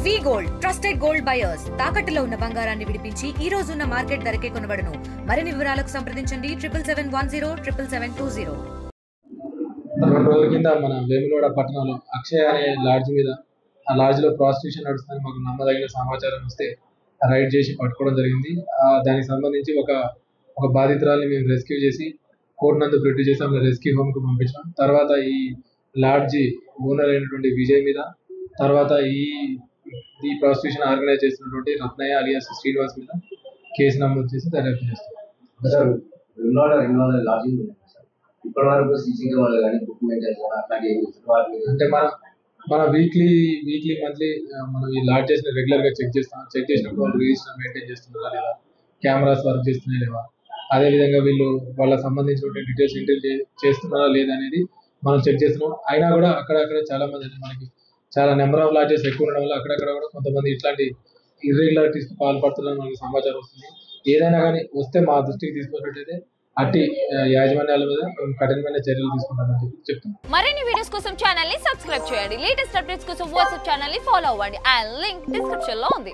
వి gold trusted gold buyers తాకట్టులో ఉన్న బంగారాన్ని విడిపించి ఈ రోజు ఉన్న మార్కెట్ ధరకే కొనబడును. మరిన్ని వివరాలకు సంప్రదించండి 77107720. 2 రోజుల కింద మన వేములవాడ పట్టణంలో అక్షయ అనే లాడ్జ్ మీద ఆ లాడ్జ్ లో ప్రాస్టిట్యూషన్ నడుస్తుందని మాకు నమ్మదగిన సమాచారం వస్తే రైడ్ చేసి పట్టుకోవడం జరిగింది. దానికి సంబంధించి ఒక బాధితురాల్ని మేము రెస్క్యూ చేసి కోర్టు నందు ప్రొడ్యూస్ చేసి ఆమె రెస్క్యూ హోమ్ కు పంపించాం. తర్వాత ఈ లాడ్జి ఓనర్ అయినటువంటి విజయ్ మీద, తర్వాత ఈ ప్రాస్టిట్యూషన్ ఆర్గనైజ్ చేసినటువంటి రత్నయ్య అలియాస్ శ్రీనివాస్ మీద కేసు నమోదు చేసి దర్యాప్తు చేస్తాం. అంటే మన వీక్లీ మంత్లీ మనం ఈ లాడ్జ్ చేసిన రెగ్యులర్ గా చెక్ చేసినప్పుడు వాళ్ళు రిజిస్టర్ మెయింటైన్ చేస్తున్నారా లేదా, కెమెరాస్ వర్క్ చేస్తున్నాయా లేవా, అదే విధంగా వీళ్ళు వాళ్ళకి సంబంధించిన డీటెయిల్స్ ఎంట్రీ చేస్తున్నారా లేదా అనేది మనం చెక్ చేస్తున్నాం. అయినా కూడా అక్కడక్కడ చాలా మంది మనకి చాలా నెంబర్ ఆఫ్ లాడ్జెస్ ఎక్కువ ఉండడం వల్ల అక్కడక్కడ కూడా కొంతమంది ఇట్లాంటి ఇర్రెగ్యులారిటీస్ పాల్పడుతున్నారని మనకు సమాచారం వస్తుంది. ఏదైనా కానీ వస్తే మా దృష్టికి తీసుకున్నట్టయితే అట్టి యాజమాన్యాల మీద కఠినమైన చర్యలు తీసుకుంటామని చెప్పి చెప్తున్నాం. మరిన్ని వీడియోస్ కోసం ఛానల్ ని సబ్స్క్రైబ్ చేయండి. లేటెస్ట్ అప్డేట్స్ కోసం వాట్సాప్ ఛానల్ ని ఫాలో అవ్వండి. ఆ లింక్ డిస్క్రిప్షన్ లో ఉంది.